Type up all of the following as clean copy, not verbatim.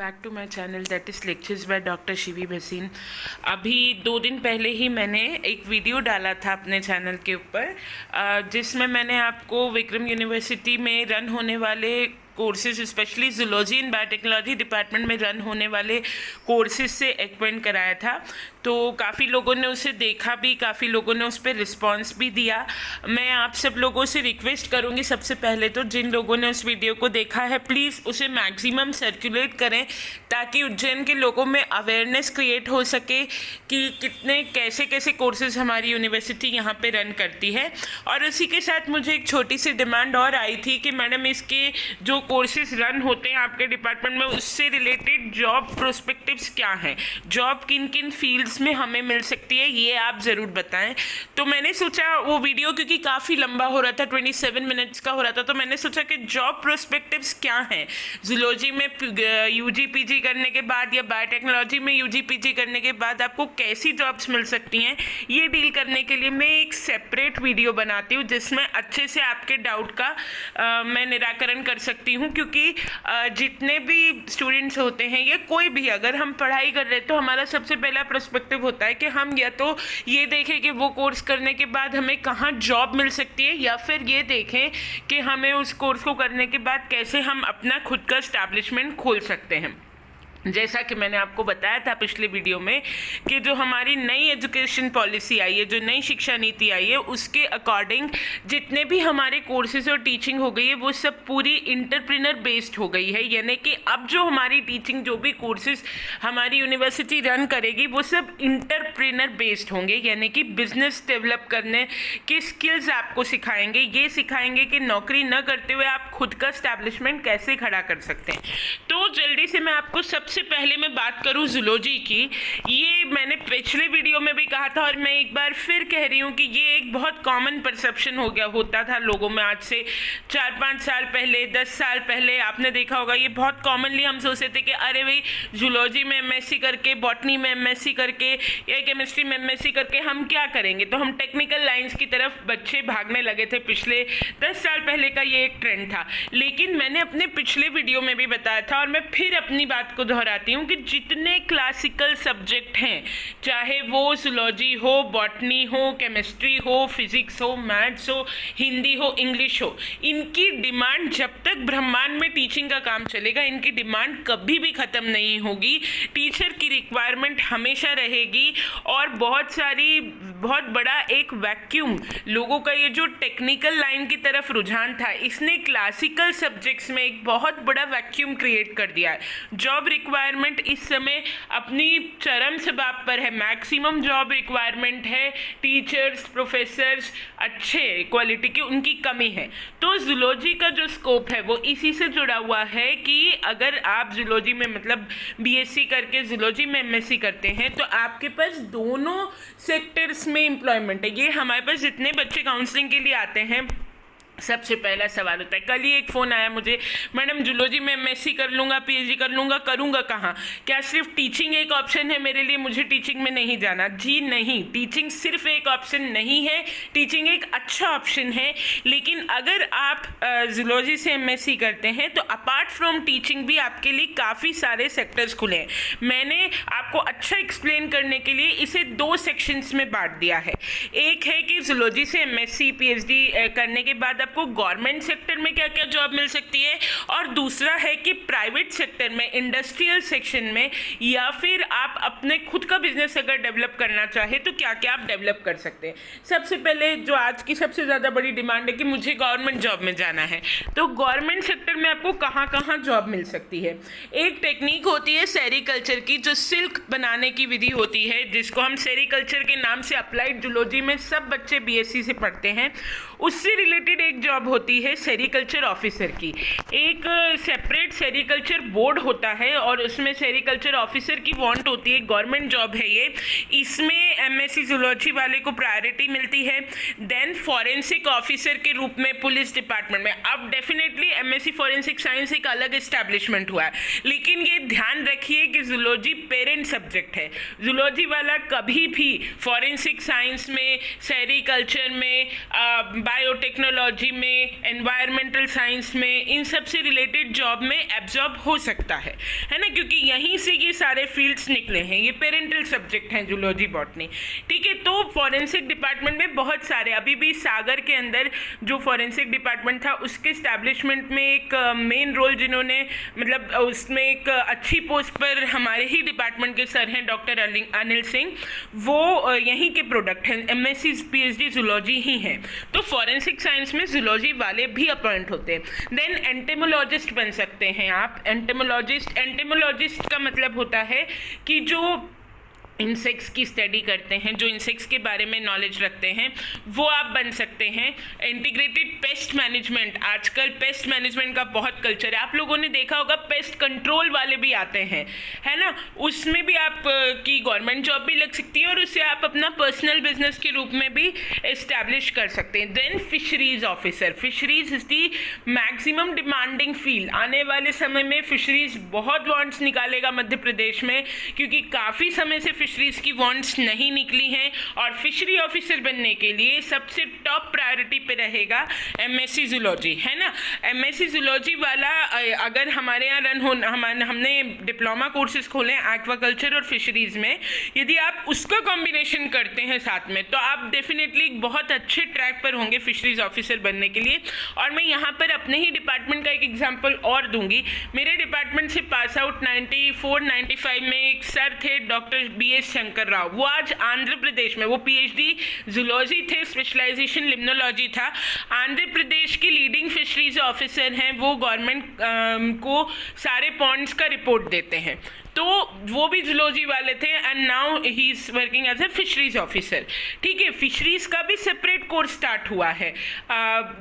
Back to my channel that is lectures by doctor Shivi Bhasin. अभी 2 दिन पहले ही मैंने एक वीडियो डाला था अपने चैनल के ऊपर, जिसमें मैंने आपको विक्रम यूनिवर्सिटी में रन होने वाले courses, specially zoology and biotechnology department में रन होने वाले कोर्सेज से एक्वेंट कराया था। तो काफ़ी लोगों ने उसे देखा भी, काफ़ी लोगों ने उस पर रिस्पॉन्स भी दिया। मैं आप सब लोगों से रिक्वेस्ट करूँगी, सबसे पहले तो जिन लोगों ने उस वीडियो को देखा है प्लीज़ उसे मैक्सिमम सर्कुलेट करें, ताकि उज्जैन के लोगों में अवेयरनेस क्रिएट हो सके कि कितने कैसे कैसे कोर्सेज हमारी यूनिवर्सिटी यहाँ पे रन करती है। और उसी के साथ मुझे एक छोटी सी डिमांड और आई थी कि मैडम इसके जो कोर्सेज रन होते हैं आपके डिपार्टमेंट में, उससे रिलेटेड जॉब प्रोस्पेक्टिव्स क्या हैं, जॉब किन किन फील्ड्स में हमें मिल सकती है, ये आप ज़रूर बताएं। तो मैंने सोचा वो वीडियो क्योंकि काफ़ी लंबा हो रहा था, 27 मिनट्स का हो रहा था, तो मैंने सोचा कि जॉब प्रोस्पेक्टिव्स क्या हैं जूलॉजी में यूजी पीजी करने के बाद या बायोटेक्नोलॉजी में यूजी पीजी करने के बाद आपको कैसी जॉब्स मिल सकती हैं, ये डील करने के लिए मैं एक सेपरेट वीडियो बनाती हूँ जिसमें अच्छे से आपके डाउट का मैं निराकरण कर सकती हूँ। क्योंकि जितने भी स्टूडेंट्स होते हैं या कोई भी, अगर हम पढ़ाई कर रहे हैं तो हमारा सबसे पहला पर्सपेक्टिव होता है कि हम या तो ये देखें कि वो कोर्स करने के बाद हमें कहाँ जॉब मिल सकती है, या फिर ये देखें कि हमें उस कोर्स को करने के बाद कैसे हम अपना खुद का एस्टैब्लिशमेंट खोल सकते हैं। जैसा कि मैंने आपको बताया था पिछले वीडियो में कि जो हमारी नई एजुकेशन पॉलिसी आई है, जो नई शिक्षा नीति आई है, उसके अकॉर्डिंग जितने भी हमारे कोर्सेज और टीचिंग हो गई है वो सब पूरी इंटरप्रेन्योर बेस्ड हो गई है। यानी कि अब जो हमारी टीचिंग, जो भी कोर्सेज हमारी यूनिवर्सिटी रन करेगी वो सब इंटरप्रेन्योर बेस्ड होंगे। यानी कि बिजनेस डेवलप करने की स्किल्स आपको सिखाएंगे, ये सिखाएंगे कि नौकरी न करते हुए आप खुद का एस्टैब्लिशमेंट कैसे खड़ा कर सकते हैं। तो जल्दी से मैं आपको सबसे पहले मैं बात करूं जूलॉजी की। ये मैंने पिछले वीडियो में भी कहा था और मैं एक बार फिर कह रही हूं कि ये एक बहुत कॉमन परसेप्शन हो गया होता था लोगों में। आज से 4-5 साल पहले, 10 साल पहले आपने देखा होगा, ये बहुत कॉमनली हम सोचते थे कि अरे भाई जूलॉजी में एमएससी करके, बॉटनी में एमएससी करके या केमिस्ट्री में एमएससी करके हम क्या करेंगे। तो हम टेक्निकल लाइंस की तरफ बच्चे भागने लगे थे। पिछले 10 साल पहले का ये एक ट्रेंड था। लेकिन मैंने अपने पिछले वीडियो में भी बताया था और मैं फिर अपनी बात को दोहराती हूँ कि जितने क्लासिकल सब्जेक्ट हैं, चाहे वो जूलॉजी हो, बॉटनी हो, केमिस्ट्री हो, फिजिक्स हो, मैथ्स हो, हिंदी हो, इंग्लिश हो, इनकी डिमांड जब तक ब्रह्मांड में टीचिंग का काम चलेगा, इनकी डिमांड कभी भी ख़त्म नहीं होगी। टीचर की रिक्वायरमेंट हमेशा रहेगी। और बहुत बड़ा एक वैक्यूम, लोगों का ये जो टेक्निकल लाइन की तरफ रुझान था, इसने क्लासिकल सब्जेक्ट्स में एक बहुत बड़ा वैक्यूम क्रिएट कर दिया है। जॉब रिक्वायरमेंट इस समय अपनी चरम शबाब पर है, मैक्सिमम जॉब रिक्वायरमेंट है, टीचर्स, प्रोफेसर्स अच्छे क्वालिटी की, उनकी कमी है। तो जूलॉजी का जो स्कोप है वो इसी से जुड़ा हुआ है कि अगर आप जूलॉजी में मतलब बीएससी करके जूलॉजी में एमएससी करते हैं तो आपके पास दोनों सेक्टर्स में एम्प्लॉयमेंट है। ये हमारे पास जितने बच्चे काउंसलिंग के लिए आते हैं, सबसे पहला सवाल होता है। कल ही एक फ़ोन आया मुझे, मैडम जूलॉजी में एमएससी कर लूँगा, पीएचडी कर लूँगा, करूँगा कहाँ, क्या सिर्फ टीचिंग एक ऑप्शन है मेरे लिए, मुझे टीचिंग में नहीं जाना। जी नहीं, टीचिंग सिर्फ एक ऑप्शन नहीं है, टीचिंग एक अच्छा ऑप्शन है। लेकिन अगर आप जूलॉजी से एमएससी करते हैं तो अपार्ट फ्रॉम टीचिंग भी आपके लिए काफ़ी सारे सेक्टर्स खुले हैं। मैंने आपको अच्छा एक्सप्लेन करने के लिए इसे 2 सेक्शंस में बांट दिया है। एक है कि जूलॉजी से एमएससी पीएचडी करने के बाद आपको गवर्नमेंट सेक्टर में क्या क्या जॉब मिल सकती है, और दूसरा है कि प्राइवेट सेक्टर में, इंडस्ट्रियल सेक्शन में, या फिर आप अपने खुद का बिजनेस अगर डेवलप करना चाहे तो क्या क्या आप डेवलप कर सकते हैं। सबसे पहले जो आज की सबसे ज़्यादा बड़ी डिमांड है कि मुझे गवर्नमेंट जॉब में जाना है, तो गवर्नमेंट सेक्टर में आपको कहाँ कहाँ जॉब मिल सकती है। एक टेक्निक होती है सेरीकल्चर की, जो सिल्क बनाने की विधि होती है, जिसको हम सेरीकल्चर के नाम से अप्लाइड जूलॉजी में सब बच्चे बीएससी से पढ़ते हैं। उससे रिलेटेड एक जॉब होती है सेरीकल्चर ऑफिसर की। एक सेपरेट सेरीकल्चर बोर्ड होता है और उसमें सेरीकल्चर ऑफिसर की वांट होती है, गवर्नमेंट जॉब है ये। इसमें एमएससी जूलॉजी वाले को प्रायोरिटी मिलती है। देन फॉरेंसिक ऑफिसर के रूप में पुलिस डिपार्टमेंट में, अब डेफिनेटली एमएससी फॉरेंसिक साइंस एक अलग एस्टैब्लिशमेंट हुआ है, लेकिन ये ध्यान रखिए कि जूलॉजी पेरेंट सब्जेक्ट है। जूलॉजी वाला कभी भी फॉरेंसिक साइंस में, सेरीकल्चर में, बायोटेक्नोलॉजी में, एनवायरमेंटल साइंस में, इन सब से रिलेटेड जॉब में एब्जॉर्ब हो सकता है ना, क्योंकि यहीं से ये सारे फील्ड्स निकले हैं, ये पेरेंटल सब्जेक्ट हैं जूलॉजी बॉटनी, ठीक है। तो फॉरेंसिक डिपार्टमेंट में बहुत सारे, अभी भी सागर के अंदर जो फॉरेंसिक डिपार्टमेंट था उसके स्टैब्लिशमेंट में एक मेन रोल जिन्होंने, मतलब उसमें एक अच्छी पोस्ट पर हमारे ही डिपार्टमेंट के सर हैं डॉक्टर अनिल सिंह, वो यहीं के प्रोडक्ट हैं, एमएससी पीएचडी जूलॉजी ही हैं। तो फॉरेंसिक साइंस में जूलॉजी वाले भी अपॉइंट होते हैं। देन एंटेमोलॉजिस्ट बन सकते हैं आप। एंटेमोलॉजिस्ट का मतलब होता है कि जो इंसेक्ट्स की स्टडी करते हैं, जो इंसेक्ट्स के बारे में नॉलेज रखते हैं, वो आप बन सकते हैं। इंटीग्रेटेड पेस्ट मैनेजमेंट, आजकल पेस्ट मैनेजमेंट का बहुत कल्चर है, आप लोगों ने देखा होगा पेस्ट कंट्रोल वाले भी आते हैं, है ना, उसमें भी आप की गवर्नमेंट जॉब भी लग सकती है और उससे आप अपना पर्सनल बिजनेस के रूप में भी इस्टेब्लिश कर सकते हैं। Then fisheries officer, fisheries is the maximum demanding field. आने वाले समय में फिशरीज बहुत वॉन्ट्स निकालेगा मध्य प्रदेश में, क्योंकि काफ़ी समय से फिशरीज की वॉन्ट्स नहीं निकली हैं, और फिशरी ऑफिसर बनने के लिए सबसे टॉप प्रायोरिटी पे रहेगा एमएससी जूलॉजी, है ना। एमएससी जूलॉजी वाला अगर हमारे यहाँ हमने डिप्लोमा कोर्सेज खोले हैं एक्वाकल्चर और फिशरीज में, यदि आप उसका कॉम्बिनेशन करते हैं साथ में, तो आप डेफिनेटली बहुत अच्छे ट्रैक पर होंगे फिशरीज ऑफिसर बनने के लिए। और मैं यहाँ पर अपने ही डिपार्टमेंट का एक एग्जाम्पल और दूंगी। मेरे डिपार्टमेंट से पास आउट 94-95 में एक सर थे डॉक्टर BS शंकर राव, वो आज आंध्र प्रदेश में, वो पीएचडी जूलॉजी थे, स्पेशलाइजेशन लिम्नोलॉजी था, आंध्र प्रदेश की लीडिंग फिशरीज ऑफिसर हैं। वो गवर्नमेंट को सारे पॉन्ड्स का रिपोर्ट देते हैं, तो वो भी जूलॉजी वाले थे, and now he is working as a fisheries officer, ठीक है। फिशरीज का भी सेपरेट कोर्स स्टार्ट हुआ है,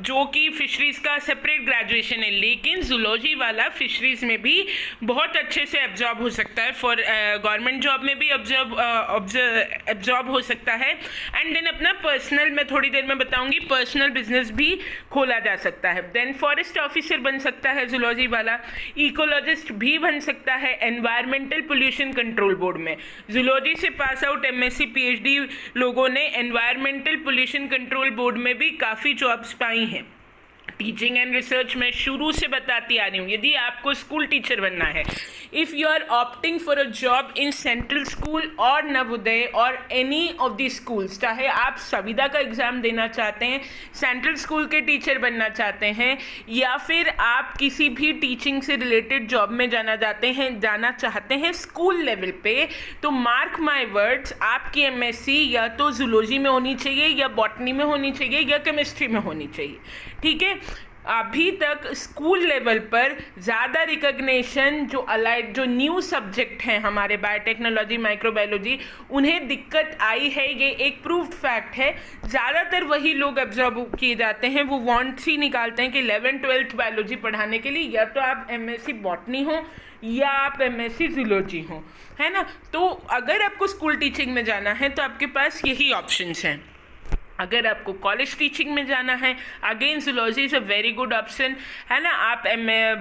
जो कि फिशरीज का सेपरेट ग्रेजुएशन है, लेकिन जूलॉजी वाला फिशरीज में भी बहुत अच्छे से एब्जॉर्ब हो सकता है, फॉर गवर्नमेंट जॉब में भी एब्जॉर्ब हो सकता है। एंड देन अपना पर्सनल, मैं थोड़ी देर में बताऊंगी, पर्सनल बिजनेस भी खोला जा सकता है। देन फॉरेस्ट ऑफिसर बन सकता है जूलॉजी वाला, इकोलॉजिस्ट भी बन सकता है एनवायरमेंटल पोल्यूशन कंट्रोल बोर्ड में। जूलॉजी से पास आउट एमएससी पीएचडी लोगों ने एनवायरमेंटल पोल्यूशन कंट्रोल बोर्ड में भी काफ़ी जॉब्स पाई हैं। टीचिंग एंड रिसर्च में शुरू से बताती आ रही हूँ, यदि आपको स्कूल टीचर बनना है, if you are opting for a job in central school और नवोदय और एनी ऑफ दी स्कूल्स, चाहे आप संविदा का एग्ज़ाम देना चाहते हैं, सेंट्रल स्कूल के टीचर बनना चाहते हैं, या फिर आप किसी भी टीचिंग से रिलेटेड जॉब में जाना चाहते हैं स्कूल लेवल पे, तो मार्क माई वर्ड्स, आपकी एमएससी या तो जूलॉजी में होनी चाहिए, या बॉटनी में होनी चाहिए, या केमिस्ट्री में होनी चाहिए, ठीक है। अभी तक स्कूल लेवल पर ज़्यादा रिकग्निशन जो न्यू सब्जेक्ट हैं हमारे बायोटेक्नोलॉजी, माइक्रोबायोलॉजी, उन्हें दिक्कत आई है, ये एक प्रूव्ड फैक्ट है। ज़्यादातर वही लोग एब्जॉर्ब किए जाते हैं, वो वॉन्ट्स ही निकालते हैं कि 11th-12th बायोलॉजी पढ़ाने के लिए या तो आप एमएससी बॉटनी हो या आप एमएससी जूलॉजी हो, है ना। तो अगर आपको स्कूल टीचिंग में जाना है तो आपके पास यही ऑप्शंस हैं। अगर आपको कॉलेज टीचिंग में जाना है, again zoology is a very good option, है ना। आप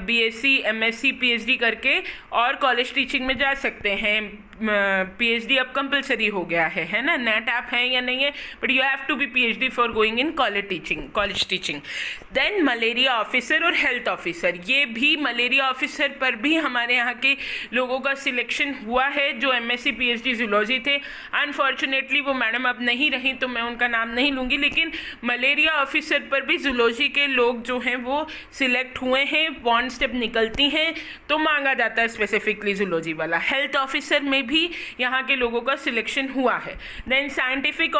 BSc MSc PhD करके और कॉलेज टीचिंग में जा सकते हैं। PhD अब कंपलसरी हो गया है ना, नेट ऐप है या नहीं है, but you have to be PhD for going in college teaching. Then malaria officer और हेल्थ ऑफिसर, ये भी मलेरिया ऑफिसर पर भी हमारे यहाँ के लोगों का सिलेक्शन हुआ है जो MSc PhD जूलॉजी थे। अनफॉर्चुनेटली वो मैडम अब नहीं रही, तो मैं उनका नाम नहीं लूँगी, लेकिन मलेरिया ऑफिसर पर भी जूलॉजी के लोग जो हैं वो सिलेक्ट हुए हैं। बॉन्ड स्टेप निकलती हैं तो मांगा जाता है स्पेसिफिकली जूलॉजी वाला। हेल्थ ऑफिसर में भी यहाँ के लोगों का सिलेक्शन हुआ है। देन साइंटिफिक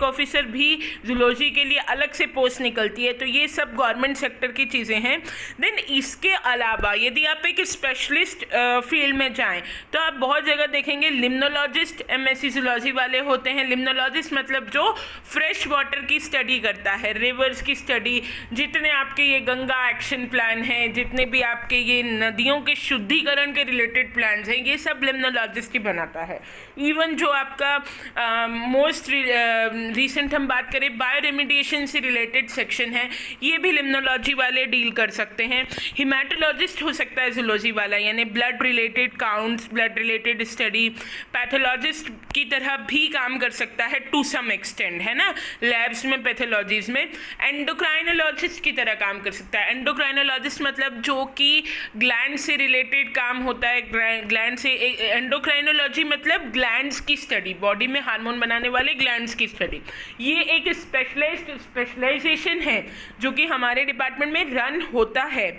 ऑफिसर भी जूलॉजी के लिए अलग से पोस्ट निकलती है, तो ये सब गवर्नमेंट सेक्टर की चीज़ें हैं। देन इसके अलावा यदि आप एक स्पेशलिस्ट फील्ड में जाएं तो आप बहुत जगह देखेंगे लिम्नोलॉजिस्ट MSc जूलॉजी वाले होते हैं। लिम्नोलॉजिस्ट मतलब जो फ्रेश वाटर की स्टडी करता है, रिवर्स की स्टडी, जितने आपके ये गंगा एक्शन प्लान हैं, जितने भी आपके ये नदियों के शुद्धिकरण के रिलेटेड प्लान्स हैं, ये सब लिम्नोलॉजिस्ट ही बनाता है। इवन जो आपका मोस्ट रिसेंट हम बात करें बायो रेमिडिएशन से रिलेटेड सेक्शन है, ये भी लिम्नोलॉजी वाले डील कर सकते हैं। हिमेटोलॉजिस्ट हो सकता है जूलॉजी वाला, यानी blood related counts, blood related study. Pathologist की तरह भी काम कर सकता है टू सम एक्सटेंट, असिस्टेंट, है ना, लैब्स में, पैथोलॉजीज में। एंडोक्राइनोलॉजिस्ट की तरह काम कर सकता है। एंडोक्राइनोलॉजिस्ट मतलब जो कि ग्लैंड से रिलेटेड काम होता है, ग्लैंड से। एंडोक्राइनोलॉजी मतलब ग्लैंड्स की स्टडी, बॉडी में हार्मोन बनाने वाले ग्लैंड्स की स्टडी। ये एक स्पेशलाइजेशन है जो कि हमारे डिपार्टमेंट में रन होता है,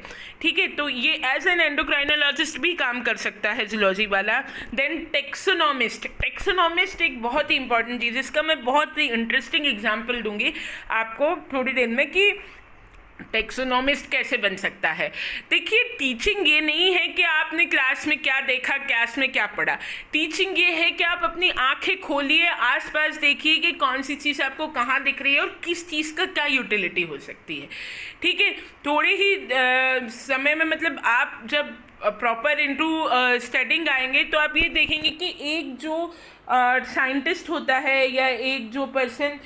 ठीक है। तो ये एज एन एंडोक्राइनोलॉजिस्ट भी काम कर सकता है जूलॉजी वाला। देन टेक्सोनॉमिस्ट एक बहुत ही इंपॉर्टेंट चीज़, इसका मैं बहुत ही इंटरेस्टिंग एग्जांपल दूंगी आपको थोड़ी देर में कि टेक्सोनॉमिस्ट कैसे बन सकता है। देखिए, टीचिंग ये नहीं है कि आपने क्लास में क्या देखा, क्लास में क्या पढ़ा। टीचिंग ये है कि आप अपनी आंखें खोलिए, आसपास देखिए कि कौन सी चीज़ आपको कहाँ दिख रही है और किस चीज़ का क्या यूटिलिटी हो सकती है, ठीक है। थोड़े ही समय में, मतलब आप जब प्रॉपर इनटू स्टडिंग आएंगे तो आप ये देखेंगे कि एक जो साइंटिस्ट होता है या एक जो पर्सन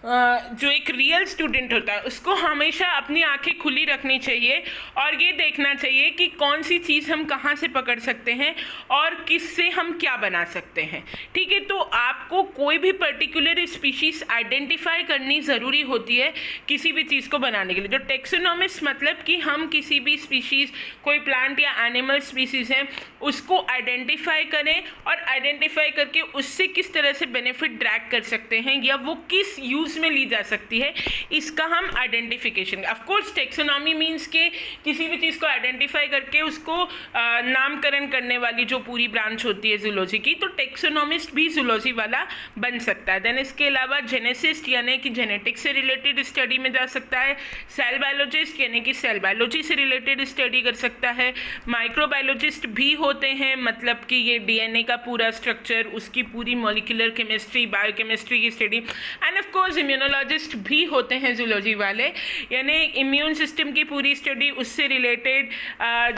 जो एक रियल स्टूडेंट होता है, उसको हमेशा अपनी आंखें खुली रखनी चाहिए और ये देखना चाहिए कि कौन सी चीज़ हम कहाँ से पकड़ सकते हैं और किससे हम क्या बना सकते हैं, ठीक है। तो आपको कोई भी पर्टिकुलर स्पीशीज़ आइडेंटिफाई करनी ज़रूरी होती है किसी भी चीज़ को बनाने के लिए। जो टेक्सोनॉमिस्ट मतलब कि हम किसी भी स्पीशीज़, कोई प्लांट या एनिमल स्पीशीज़ हैं, उसको आइडेंटिफाई करें और आइडेंटिफाई करके उससे किस तरह से बेनिफिट ड्रैग कर सकते हैं या वो किस यूज़ में ली जा सकती है, इसका हम identification. Of course taxonomy means के किसी भी चीज़ को आइडेंटिफाई करके उसको नामकरण करने वाली जो पूरी ब्रांच होती है जूलॉजी की, तो टेक्सोनॉमिस्ट भी जूलॉजी वाला बन सकता है। देन इसके अलावा जेनेसिस्ट यानी कि जेनेटिक्स से रिलेटेड स्टडी में जा सकता है। सेल बायोलॉजिस्ट यानी कि सेल बायोलॉजी से रिलेटेड स्टडी कर सकता है। माइक्रोबायोलॉजिस्ट भी होते हैं, मतलब कि ये डीएनए का पूरा स्ट्रक्चर, उसकी पूरी मॉलिक्यूलर केमिस्ट्री, बायोकेमिस्ट्री की study. End of course immunologist भी होते हैं जूलॉजी वाले, यानी इम्यून सिस्टम की पूरी स्टडी, उससे रिलेटेड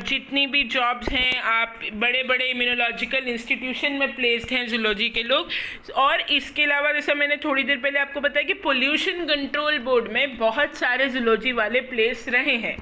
जितनी भी जॉब्स हैं, आप बड़े बड़े इम्यूनोलॉजिकल इंस्टीट्यूशन में प्लेस्ड हैं जूलॉजी के लोग। और इसके अलावा जैसा मैंने थोड़ी देर पहले आपको बताया कि पोल्यूशन कंट्रोल बोर्ड में बहुत सारे जूलॉजी वाले प्लेस रहे हैं,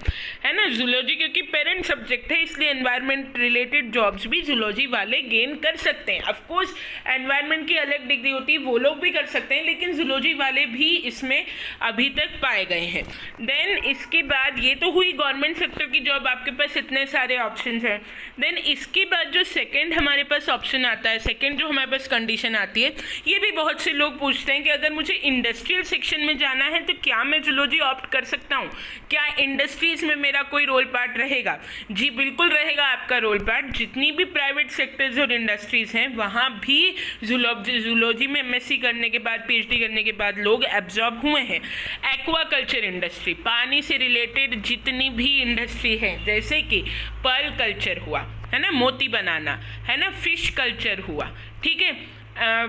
है ना। जूलॉजी क्योंकि पेरेंट सब्जेक्ट है, इसलिए एनवायरनमेंट रिलेटेड जॉब्स भी जूलॉजी वाले गेन कर सकते हैं। ऑफकोर्स एनवायरनमेंट की अलग डिग्री होती है, वो लोग भी कर सकते हैं, लेकिन जूलॉजी वाले भी इसमें अभी तक पाए गए हैं। देन इसके बाद ये तो हुई गवर्नमेंट सेक्टर की जॉब, आपके पास इतने सारे ऑप्शंस हैं। देन इसके बाद जो सेकंड हमारे पास ऑप्शन आता है, सेकंड जो हमारे पास कंडीशन आती है, ये भी बहुत से लोग पूछते हैं कि अगर मुझे इंडस्ट्रियल सेक्शन में जाना है तो क्या मैं जूलॉजी ऑप्ट कर सकता हूँ, क्या इंडस्ट्रीज में मेरा कोई रोल पार्ट रहेगा? जी बिल्कुल रहेगा आपका रोल पार्ट। जितनी भी प्राइवेट सेक्टर्स और इंडस्ट्रीज हैं वहाँ भी जूलॉजी में एमएससी करने के बाद, पीएचडी करने के बाद लोग एब्जॉर्ब हुए हैं। एक्वाकल्चर इंडस्ट्री, पानी से रिलेटेड जितनी भी इंडस्ट्री है, जैसे कि पर्ल कल्चर हुआ, है ना, मोती बनाना, है ना, फिश कल्चर हुआ, ठीक है,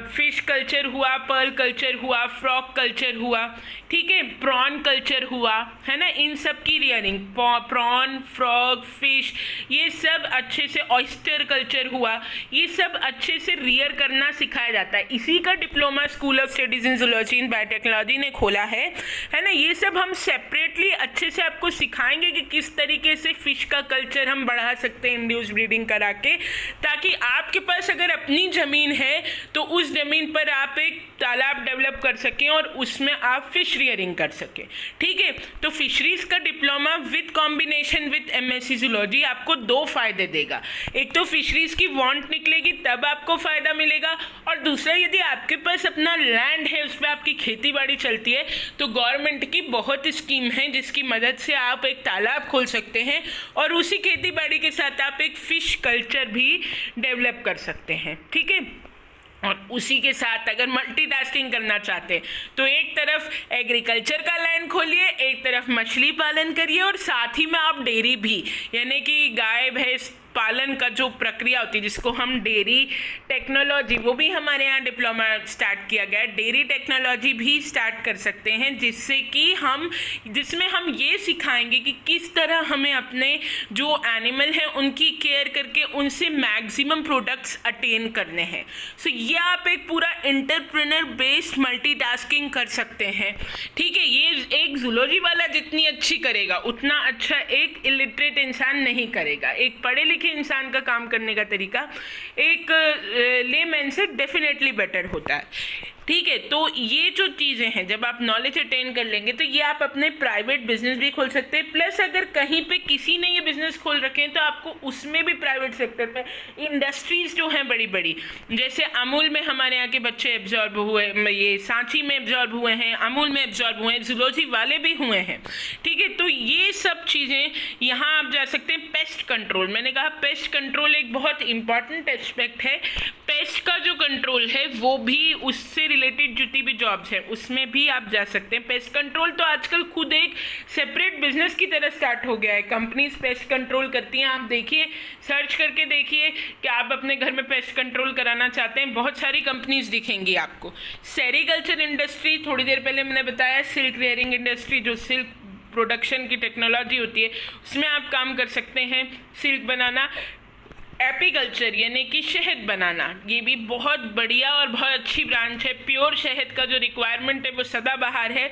फिश कल्चर हुआ, पर्ल कल्चर हुआ, फ्रॉग कल्चर हुआ, ठीक है, प्रॉन कल्चर हुआ, है ना, इन सब की रियरिंग, प्रॉन, फ्रॉग, फिश, ये सब अच्छे से, ऑयस्टर कल्चर हुआ, ये सब अच्छे से रियर करना सिखाया जाता है। इसी का diploma school of studies in zoology and biotechnology ने खोला है ना। ये सब हम सेपरेटली अच्छे से आपको सिखाएंगे कि किस तरीके से फिश का कल्चर हम बढ़ा सकते हैं इंड्यूस ब्रीडिंग करा के, ताकि आपके पास अगर अपनी ज़मीन है तो उस ज़मीन पर आप एक तालाब डेवलप कर सकें और उसमें आप फिश रियरिंग कर सकें, ठीक है। तो फिशरीज का diploma with combination with MSc zoology आपको दो फायदे देगा। एक तो फिशरीज की वांट निकलेगी, तब आपको फ़ायदा मिलेगा, और दूसरा यदि आपके पास अपना लैंड है, उस पर आपकी खेती बाड़ी चलती है, तो गवर्नमेंट की बहुत स्कीम है जिसकी मदद से आप एक तालाब खोल सकते हैं और उसी खेती बाड़ी के साथ आप एक फ़िश कल्चर भी डेवलप कर सकते हैं, ठीक है। और उसी के साथ अगर मल्टीटास्किंग करना चाहते हैं तो एक तरफ एग्रीकल्चर का लैंड खोलिए, एक तरफ मछली पालन करिए, और साथ ही में आप डेयरी भी, यानी कि गाय भैंस पालन का जो प्रक्रिया होती है जिसको हम डेयरी टेक्नोलॉजी, वो भी हमारे यहाँ डिप्लोमा स्टार्ट किया गया है, डेयरी टेक्नोलॉजी भी स्टार्ट कर सकते हैं, जिसमें हम ये सिखाएंगे कि किस तरह हमें अपने जो एनिमल हैं उनकी केयर करके उनसे मैक्सिमम प्रोडक्ट्स अटेन करने हैं। सो ये आप एक पूरा एंटरप्रेन्योर बेस्ड मल्टीटास्किंग कर सकते हैं, ठीक है। ये एक जूलॉजी वाला जितनी अच्छी करेगा उतना अच्छा एक इलिटरेट इंसान नहीं करेगा। एक पढ़े लिखे इंसान का काम करने का तरीका एक लेमैन से डेफिनेटली बेटर होता है। ठीक है। तो ये जो चीज़ें हैं, जब आप नॉलेज अटेन कर लेंगे तो ये आप अपने प्राइवेट बिजनेस भी खोल सकते हैं। प्लस अगर कहीं पे किसी ने ये बिजनेस खोल रखे हैं तो आपको उसमें भी प्राइवेट सेक्टर में इंडस्ट्रीज जो हैं बड़ी बड़ी, जैसे अमूल में हमारे यहाँ के बच्चे एब्जॉर्ब हुए, ये सांची में एब्जॉर्ब हुए हैं, अमूल में एब्जॉर्ब हुए हैं, जूलॉजी वाले भी हुए हैं। ठीक है, तो ये सब चीज़ें यहाँ आप जा सकते हैं। पेस्ट कंट्रोल, मैंने कहा पेस्ट कंट्रोल एक बहुत इंपॉर्टेंट एस्पेक्ट है। पेस्ट का जो कंट्रोल है वो भी उससे रिलेटेड जितनी भी जॉब्स है उसमें भी आप जा सकते हैं। पेस्ट कंट्रोल तो आजकल खुद एक सेपरेट बिजनेस की तरह स्टार्ट हो गया है। कंपनीज पेस्ट कंट्रोल करती हैं। आप देखिए, सर्च करके देखिए कि आप अपने घर में पेस्ट कंट्रोल कराना चाहते हैं, बहुत सारी कंपनीज दिखेंगी आपको। सेरीकल्चर इंडस्ट्री, थोड़ी देर पहले मैंने बताया, सिल्क रेयरिंग इंडस्ट्री, जो सिल्क प्रोडक्शन की टेक्नोलॉजी होती है उसमें आप काम कर सकते हैं, सिल्क बनाना। एपीकल्चर यानी कि शहद बनाना, ये भी बहुत बढ़िया और बहुत अच्छी ब्रांच है। प्योर शहद का जो रिक्वायरमेंट है वो सदाबहार है,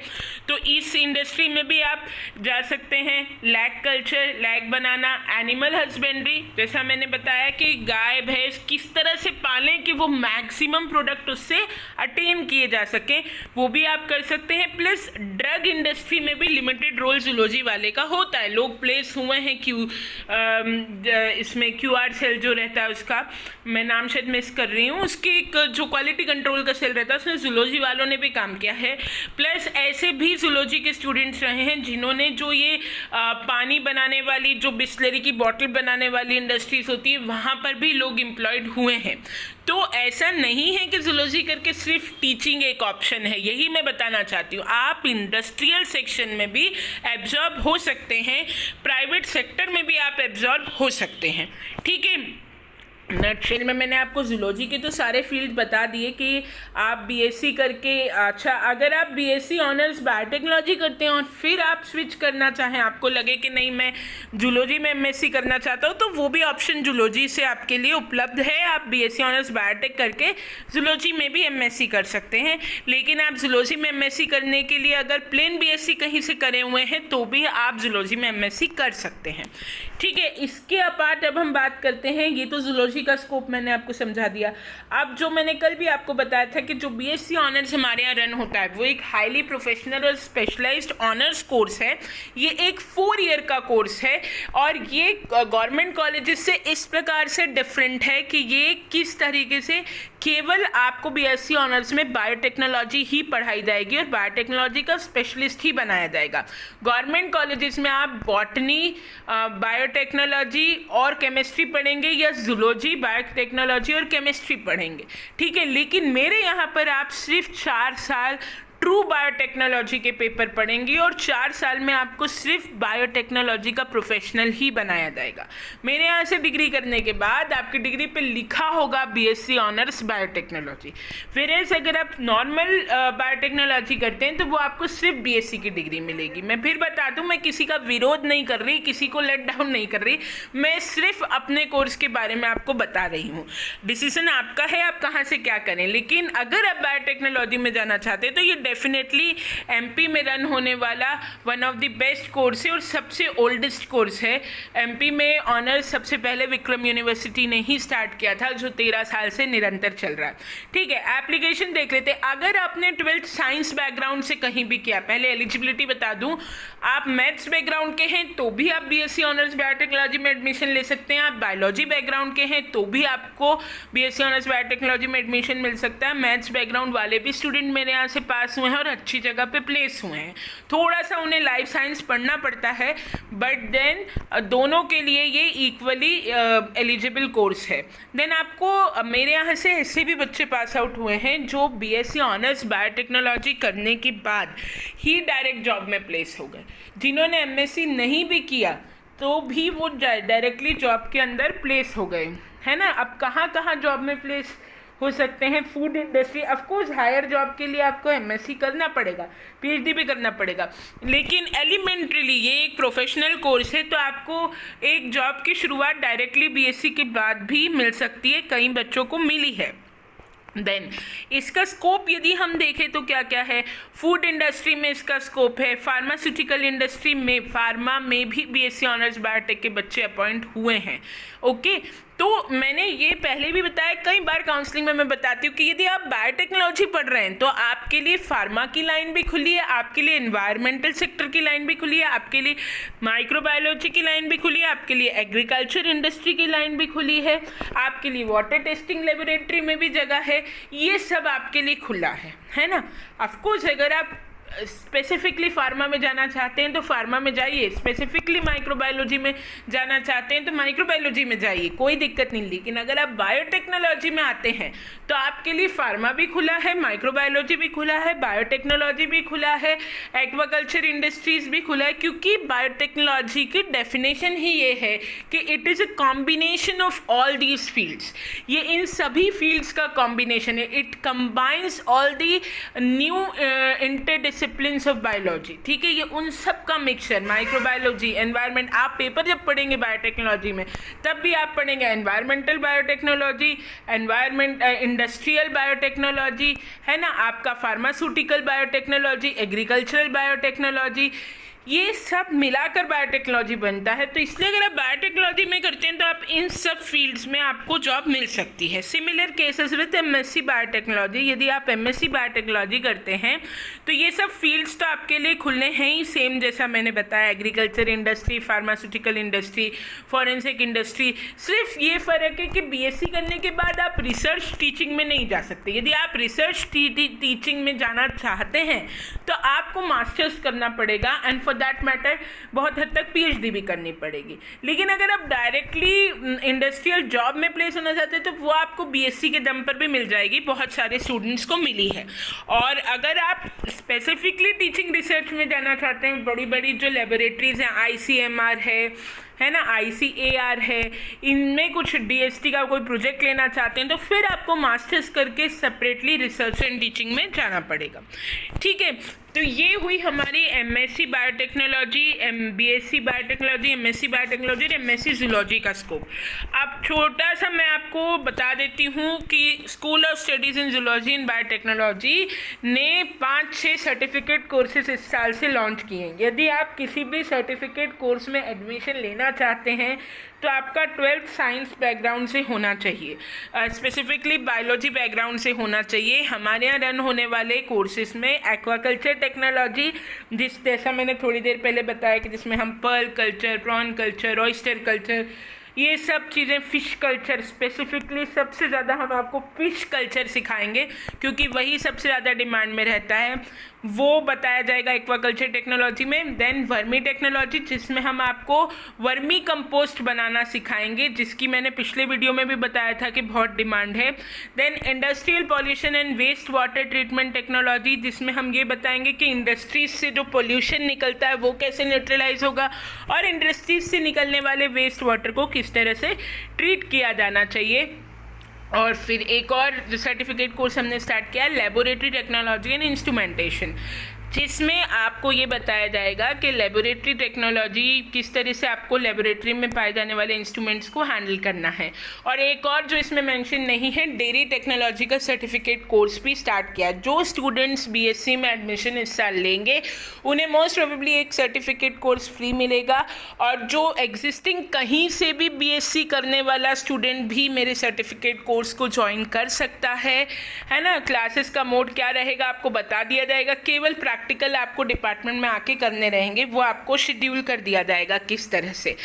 तो इस इंडस्ट्री में भी आप जा सकते हैं। लैग कल्चर, लैग बनाना। एनिमल हस्बेंड्री, जैसा मैंने बताया कि गाय भैंस किस तरह से पालें कि वो मैक्सिमम प्रोडक्ट उससे अटेन किए जा सकें, वो भी आप कर सकते हैं। प्लस ड्रग इंडस्ट्री में भी लिमिटेड रोल जूलॉजी वाले का होता है। लोग प्लेस हुए हैं इसमें QR सेल जो रहता है, उसका मैं नाम शायद मिस कर रही हूँ, उसके एक जो क्वालिटी कंट्रोल का सेल रहता है उसमें जूलॉजी वालों ने भी काम किया है। प्लस ऐसे भी जूलॉजी के स्टूडेंट्स रहे हैं जिन्होंने जो ये पानी बनाने वाली, जो बिस्लरी की बॉटल बनाने वाली इंडस्ट्रीज होती है वहाँ पर भी लोग एम्प्लॉयड हुए हैं। तो ऐसा नहीं है कि जूलॉजी करके सिर्फ टीचिंग एक ऑप्शन है, यही मैं बताना चाहती हूँ। आप इंडस्ट्रियल सेक्शन में भी एब्जॉर्ब हो सकते हैं, प्राइवेट सेक्टर में भी आप एब्जॉर्ब हो सकते हैं। ठीक है, नटशेल में मैंने आपको जूलॉजी के तो सारे फील्ड बता दिए कि आप बीएससी करके, अच्छा अगर आप बीएससी ऑनर्स बायोटेक्नोलॉजी करते हैं और फिर आप स्विच करना चाहें, आपको लगे कि नहीं मैं जूलॉजी में एमएससी करना चाहता हूँ, तो वो भी ऑप्शन जूलॉजी से आपके लिए उपलब्ध है। आप बीएससी ऑनर्स बायोटेक करके जूलॉजी में भी एमएससी कर सकते हैं। लेकिन आप जूलॉजी में एमएससी करने के लिए अगर प्लेन बीएससी कहीं से करे हुए हैं तो भी आप जूलॉजी में एमएससी कर सकते हैं। ठीक है, इसके अपार्ट अब हम बात करते हैं, ये तो जूलॉजी का स्कोप मैंने आपको समझा दिया। अब जो मैंने कल भी आपको बताया था कि जो बीएससी ऑनर्स हमारे यहाँ रन होता है वो एक हाईली प्रोफेशनल और स्पेशलाइज्ड ऑनर्स कोर्स है। ये एक 4 ईयर का कोर्स है और ये गवर्नमेंट कॉलेजेस से इस प्रकार से डिफरेंट है कि ये किस तरीके से केवल आपको बीएससी ऑनर्स में बायोटेक्नोलॉजी ही पढ़ाई जाएगी और बायोटेक्नोलॉजी का स्पेशलिस्ट ही बनाया जाएगा। गवर्नमेंट कॉलेजेस में आप बॉटनी, बायोटेक्नोलॉजी और केमिस्ट्री पढ़ेंगे या जूलॉजी, बायोटेक्नोलॉजी और केमिस्ट्री पढ़ेंगे। ठीक है, लेकिन मेरे यहाँ पर आप सिर्फ 4 साल ट्रू बायोटेक्नोलॉजी के पेपर पढ़ेंगे और 4 साल में आपको सिर्फ बायोटेक्नोलॉजी का प्रोफेशनल ही बनाया जाएगा। मेरे यहाँ से डिग्री करने के बाद आपकी डिग्री पे लिखा होगा बीएससी ऑनर्स बायोटेक्नोलॉजी। फिर ऐसे अगर आप नॉर्मल बायोटेक्नोलॉजी करते हैं तो वो आपको सिर्फ बीएससी की डिग्री मिलेगी। मैं फिर बता दूं, मैं किसी का विरोध नहीं कर रही, किसी को लेट डाउन नहीं कर रही, मैं सिर्फ अपने कोर्स के बारे में आपको बता रही हूँ। डिसीजन आपका है, आप कहाँ से क्या करें। लेकिन अगर आप बायोटेक्नोलॉजी में जाना चाहते हैं तो ये डेफिनेटली एमपी में रन होने वाला one of the best course है और सबसे ओल्डेस्ट कोर्स है। एमपी में ऑनर्स सबसे पहले विक्रम यूनिवर्सिटी ने ही स्टार्ट किया था, जो 13 साल से निरंतर चल रहा है। ठीक है, एप्लीकेशन देख लेते हैं। अगर आपने 12th साइंस बैकग्राउंड से कहीं भी किया, पहले एलिजिबिलिटी बता दूं, आप मैथ्स बैकग्राउंड के हैं तो भी आप बीएससी ऑनर्स बायोटेक्नोलॉजी में एडमिशन ले सकते हैं। आप बायोलॉजी बैकग्राउंड के हैं तो भी आपको बीएससी ऑनर्स बायोटेक्नोलॉजी में एडमिशन मिल सकता है। मैथ्स बैकग्राउंड वाले भी स्टूडेंट मेरे यहाँ से पास हुए हैं और अच्छी जगह पे प्लेस हुए हैं। थोड़ा सा उन्हें लाइफ साइंस पढ़ना पड़ता है, बट देन दोनों के लिए ये इक्वली एलिजिबल कोर्स है। देन आपको मेरे यहाँ से ऐसे भी बच्चे पास आउट हुए हैं जो बीएससी ऑनर्स बायोटेक्नोलॉजी करने के बाद ही डायरेक्ट जॉब में प्लेस हो गए। जिन्होंने एमएससी नहीं भी किया तो भी वो डायरेक्टली जॉब के अंदर प्लेस हो गए, है ना। अब कहाँ कहाँ जॉब में प्लेस हो सकते हैं? Food industry. Of course higher job के लिए आपको एमएससी करना पड़ेगा, पीएचडी भी करना पड़ेगा, लेकिन एलिमेंट्रीली ये एक प्रोफेशनल कोर्स है तो आपको एक जॉब की शुरुआत डायरेक्टली बीएससी के बाद भी मिल सकती है। कई बच्चों को मिली है। देन इसका स्कोप यदि हम देखें तो क्या क्या है? फूड इंडस्ट्री में इसका स्कोप है, फार्मास्यूटिकल इंडस्ट्री में, फार्मा में भी बीएससी ऑनर्स बायोटेक के बच्चे अपॉइंट हुए हैं। ओके, तो मैंने ये पहले भी बताया, कई बार काउंसलिंग में मैं बताती हूँ कि यदि आप बायोटेक्नोलॉजी पढ़ रहे हैं तो आपके लिए फार्मा की लाइन भी खुली है, आपके लिए एनवायरमेंटल सेक्टर की लाइन भी खुली है, आपके लिए माइक्रोबायोलॉजी की लाइन भी खुली है, आपके लिए एग्रीकल्चर इंडस्ट्री की लाइन भी खुली है, आपके लिए वाटर टेस्टिंग लेबोरेटरी में भी जगह है, ये सब आपके लिए खुला है ना। ऑफकोर्स अगर आप स्पेसिफिकली फार्मा में जाना चाहते हैं तो फार्मा में जाइए, स्पेसिफिकली माइक्रोबायोलॉजी में जाना चाहते हैं तो माइक्रोबायोलॉजी में जाइए, कोई दिक्कत नहीं। लेकिन अगर आप बायोटेक्नोलॉजी में आते हैं तो आपके लिए फार्मा भी खुला है, माइक्रोबायोलॉजी भी खुला है, बायोटेक्नोलॉजी भी खुला है, एक्वाकल्चर इंडस्ट्रीज भी खुला है, क्योंकि बायोटेक्नोलॉजी की डेफिनेशन ही ये है कि it is a combination of all these fields. ये इन सभी फील्ड्स का कॉम्बिनेशन है। It combines all the new interdisciplines of biology, ठीक है। ये उन सब का मिक्सचर, माइक्रोबायोलॉजी, एनवायरनमेंट। आप पेपर जब पढ़ेंगे बायोटेक्नोलॉजी में तब भी आप पढ़ेंगे एनवायरमेंटल बायोटेक्नोलॉजी, इंडस्ट्रियल बायोटेक्नोलॉजी, है ना, आपका फार्मास्यूटिकल बायोटेक्नोलॉजी, एग्रीकल्चरल बायोटेक्नोलॉजी, ये सब मिलाकर बायोटेक्नोलॉजी बनता है। तो इसलिए अगर आप बायोटेक्नोलॉजी में करते हैं तो आप इन सब फील्ड्स में आपको जॉब मिल सकती है। Similar cases with MSc biotechnology, यदि आप एमएससी बायोटेक्नोलॉजी करते हैं तो ये सब फील्ड्स तो आपके लिए खुलने हैं ही, सेम जैसा मैंने बताया, agriculture industry, pharmaceutical industry, forensic industry. सिर्फ ये फ़र्क है कि बीएससी करने के बाद आप रिसर्च टीचिंग में नहीं जा सकते। यदि आप रिसर्च टीचिंग में जाना चाहते हैं तो आपको मास्टर्स करना पड़ेगा, एंड फॉर दैट मैटर बहुत हद तक पीएचडी भी करनी पड़ेगी। लेकिन अगर आप डायरेक्टली इंडस्ट्रियल जॉब में प्लेस होना चाहते हैं तो वो आपको बीएससी के दम पर भी मिल जाएगी, बहुत सारे स्टूडेंट्स को मिली है। और अगर आप स्पेसिफिकली टीचिंग रिसर्च में जाना चाहते हैं, बड़ी बड़ी जो लेबोरेटरीज हैं, आईसीएमआर है ना, आईसीएआर है, इनमें कुछ डीएसटी का कोई प्रोजेक्ट लेना चाहते हैं तो फिर आपको मास्टर्स करके सेपरेटली रिसर्च एंड टीचिंग में जाना पड़ेगा, ठीक है। तो ये हुई हमारी MSc biotechnology, BSc biotechnology, MSc biotechnology और एमएससी जूलॉजी का स्कोप। अब छोटा सा मैं आपको बता देती हूँ कि school of studies in zoology and biotechnology ने 5-6 सर्टिफिकेट कोर्सेज इस साल से लॉन्च किए हैं। यदि आप किसी भी सर्टिफिकेट कोर्स में एडमिशन लेना चाहते हैं तो आपका 12th साइंस बैकग्राउंड से होना चाहिए, स्पेसिफिकली बायोलॉजी बैकग्राउंड से होना चाहिए। हमारे यहाँ रन होने वाले कोर्सेज में एक्वाकल्चर टेक्नोलॉजी, जैसा मैंने थोड़ी देर पहले बताया कि जिसमें हम pearl culture, prawn culture, oyster culture, ये सब चीज़ें, फ़िश कल्चर, स्पेसिफिकली सबसे ज़्यादा हम आपको फ़िश कल्चर सिखाएंगे क्योंकि वही सबसे ज़्यादा डिमांड में रहता है, वो बताया जाएगा एक्वाकल्चर टेक्नोलॉजी में। देन वर्मी टेक्नोलॉजी, जिसमें हम आपको वर्मी कंपोस्ट बनाना सिखाएंगे, जिसकी मैंने पिछले वीडियो में भी बताया था कि बहुत डिमांड है। Then industrial pollution and waste water treatment technology, जिसमें हम ये बताएंगे कि इंडस्ट्रीज से जो पोल्यूशन निकलता है वो कैसे न्यूट्रलाइज होगा और इंडस्ट्रीज से निकलने वाले वेस्ट वाटर को किस तरह से ट्रीट किया जाना चाहिए। और फिर एक और सर्टिफिकेट कोर्स हमने स्टार्ट किया, लेबोरेटरी टेक्नोलॉजी एंड इंस्ट्रूमेंटेशन, जिसमें आपको ये बताया जाएगा कि लेबोरेटरी टेक्नोलॉजी किस तरह से आपको लेबोरेटरी में पाए जाने वाले इंस्ट्रूमेंट्स को हैंडल करना है। और एक और जो इसमें मेंशन नहीं है, डेयरी टेक्नोलॉजी का सर्टिफिकेट कोर्स भी स्टार्ट किया। जो स्टूडेंट्स बीएससी में एडमिशन इस साल लेंगे उन्हें मोस्ट प्रोबेबली एक सर्टिफिकेट कोर्स फ्री मिलेगा, और जो एग्जिस्टिंग कहीं से भी बीएससी करने वाला स्टूडेंट भी मेरे सर्टिफिकेट कोर्स को ज्वाइन कर सकता है ना। क्लासेस का मोड क्या रहेगा आपको बता दिया जाएगा, केवल प्रैक्टिकल आपको डिपार्टमेंट में आके करने रहेंगे, वो आपको शेड्यूल कर दिया जाएगा किस तरह से।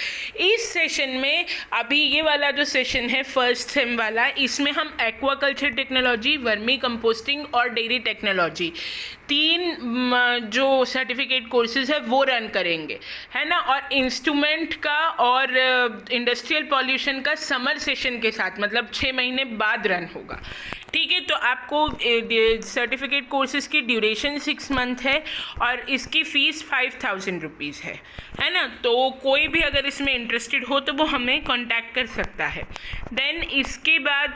इस सेशन में अभी ये वाला जो सेशन है फर्स्ट सेम वाला, इसमें हम एक्वाकल्चर टेक्नोलॉजी, वर्मी कंपोस्टिंग और डेयरी टेक्नोलॉजी, 3 जो सर्टिफिकेट कोर्सेज है वो रन करेंगे, है ना। और इंस्ट्रूमेंट का और इंडस्ट्रियल पॉल्यूशन का समर सेशन के साथ, मतलब 6 महीने बाद रन होगा, ठीक है। तो आपको सर्टिफिकेट कोर्सेज की ड्यूरेशन 6 मंथ है और इसकी फ़ीस 5000 रुपीज़ है ना। तो कोई भी अगर इसमें इंटरेस्टेड हो तो वो हमें कांटेक्ट कर सकता है। देन इसके बाद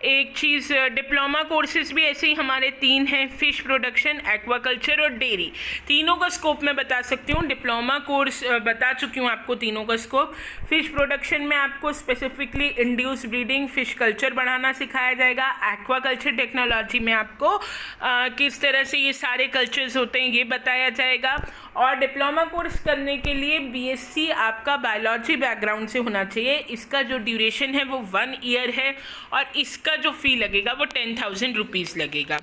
एक चीज़, डिप्लोमा कोर्सेज भी ऐसे ही हमारे 3 हैं, फ़िश प्रोडक्शन, एक्वाकल्चर और डेयरी। तीनों का स्कोप मैं बता सकती हूँ। डिप्लोमा कोर्स बता चुकी हूँ आपको तीनों का स्कोप। फ़िश प्रोडक्शन में आपको specifically induce breeding, fish culture बढ़ाना सिखाया जाएगा। एक्वाकल्चर टेक्नोलॉजी में आपको किस तरह से ये सारे कल्चर्स होते हैं ये बताया जाएगा। और डिप्लोमा कोर्स करने के लिए बीएससी आपका बायोलॉजी बैकग्राउंड से होना चाहिए। इसका जो ड्यूरेशन है वो 1 ईयर है और इसका जो फ़ी लगेगा वो 10,000 रुपीज़ लगेगा।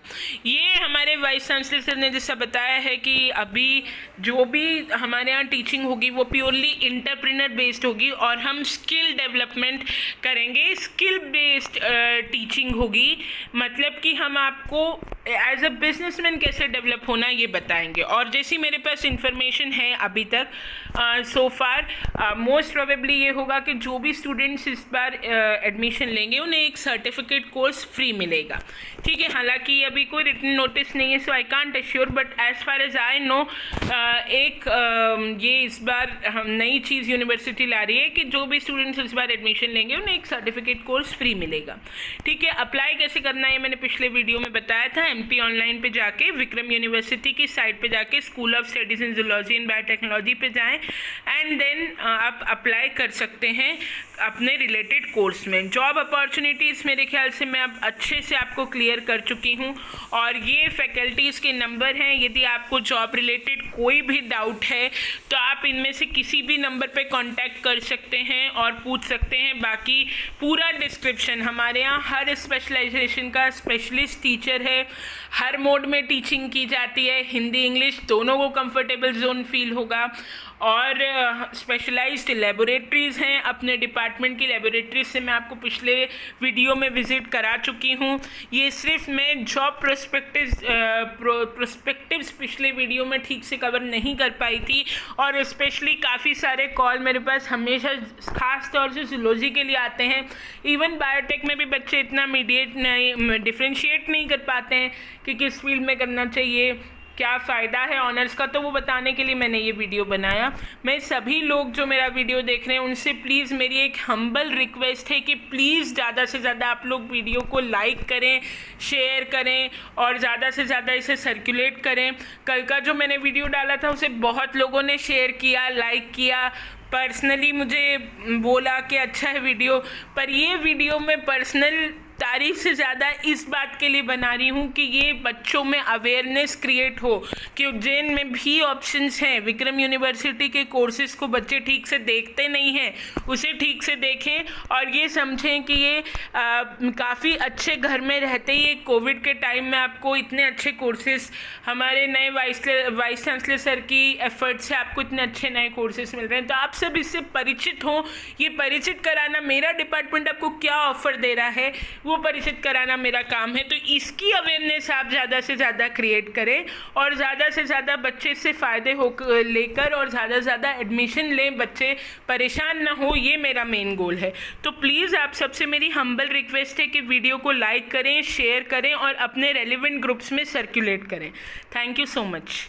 ये हमारे वाइस चांसलर सर ने जैसा बताया है कि अभी जो भी हमारे यहाँ टीचिंग होगी वो प्योरली इंटरप्रेन्योर बेस्ड होगी और हम स्किल डेवलपमेंट करेंगे। स्किल बेस्ड टीचिंग होगी, मतलब कि हम आपको एज अ बिजनेसमैन कैसे डेवलप होना ये बताएंगे। और जैसी मेरे पास इंफॉर्मेशन है अभी तक सो फार मोस्ट प्रोबेबली ये होगा कि जो भी स्टूडेंट्स इस बार एडमिशन लेंगे उन्हें एक सर्टिफिकेट कोर्स फ्री मिलेगा। ठीक है, हालांकि अभी कोई रिटन नोटिस नहीं है, so I can't assure, but as far as I know ये इस बार हम नई चीज़ यूनिवर्सिटी ला रही है कि जो भी स्टूडेंट्स इस बार एडमिशन लेंगे उन्हें एक सर्टिफिकेट कोर्स फ्री मिलेगा। ठीक है, अप्लाई कैसे करना है मैंने पिछले वीडियो में बताया था। MP ऑनलाइन पे जाके विक्रम यूनिवर्सिटी की साइट पे जाके school of studies in zoology and biotechnology पे जाएं एंड देन आप अप्लाई कर सकते हैं अपने रिलेटेड कोर्स में। जॉब अपॉर्चुनिटीज़ मेरे ख्याल से मैं अब अच्छे से आपको क्लियर कर चुकी हूँ और ये फैकल्टीज़ के नंबर हैं। यदि आपको जॉब रिलेटेड कोई भी डाउट है तो आप इनमें से किसी भी नंबर पे कांटेक्ट कर सकते हैं और पूछ सकते हैं। बाकी पूरा डिस्क्रिप्शन, हमारे यहाँ हर स्पेशलाइजेशन का स्पेशलिस्ट टीचर है, हर मोड में टीचिंग की जाती है, हिंदी इंग्लिश दोनों को कंफर्टेबल जोन फील होगा और स्पेशलाइज्ड लेबोरेटरीज़ हैं। अपने डिपार्टमेंट की लेबोरेटरीज से मैं आपको पिछले वीडियो में विज़िट करा चुकी हूँ। ये सिर्फ मैं जॉब प्रोस्पेक्टिव्स पिछले वीडियो में ठीक से कवर नहीं कर पाई थी और स्पेशली काफ़ी सारे कॉल मेरे पास हमेशा ख़ास तौर से जूलॉजी के लिए आते हैं। इवन बायोटेक में भी बच्चे इतना डिफ्रेंशिएट नहीं कर पाते हैं कि किस फील्ड में करना चाहिए, क्या फ़ायदा है ऑनर्स का, तो वो बताने के लिए मैंने ये वीडियो बनाया। मैं सभी लोग जो मेरा वीडियो देख रहे हैं उनसे प्लीज़ मेरी एक हम्बल रिक्वेस्ट है कि प्लीज़ ज़्यादा से ज़्यादा आप लोग वीडियो को लाइक करें, शेयर करें और ज़्यादा से ज़्यादा इसे सर्कुलेट करें। कल का जो मैंने वीडियो डाला था उसे बहुत लोगों ने शेयर किया, लाइक किया, पर्सनली मुझे बोला कि अच्छा है वीडियो, पर ये वीडियो मैं पर्सनल तारीफ से ज़्यादा इस बात के लिए बना रही हूँ कि ये बच्चों में अवेयरनेस क्रिएट हो कि उज्जैन में भी ऑप्शंस हैं। विक्रम यूनिवर्सिटी के कोर्सेज़ को बच्चे ठीक से देखते नहीं हैं, उसे ठीक से देखें और ये समझें कि ये काफ़ी अच्छे घर में रहते ही कोविड के टाइम में आपको इतने अच्छे कोर्सेज़, हमारे नए वाइस चांसलर सर की एफर्ट से आपको इतने अच्छे नए कोर्सेज़ मिल रहे हैं। तो आप सब इससे परिचित हों। ये परिचित कराना, मेरा डिपार्टमेंट आपको क्या ऑफ़र दे रहा है वो परिचित कराना मेरा काम है। तो इसकी अवेयरनेस आप ज़्यादा से ज़्यादा क्रिएट करें और ज़्यादा से ज़्यादा बच्चे से फ़ायदे हो लेकर और ज़्यादा से ज़्यादा एडमिशन लें, बच्चे परेशान ना हो, ये मेरा मेन गोल है। तो प्लीज़ आप सबसे मेरी हम्बल रिक्वेस्ट है कि वीडियो को लाइक करें, शेयर करें और अपने रेलिवेंट ग्रुप्स में सर्कुलेट करें। Thank you so much.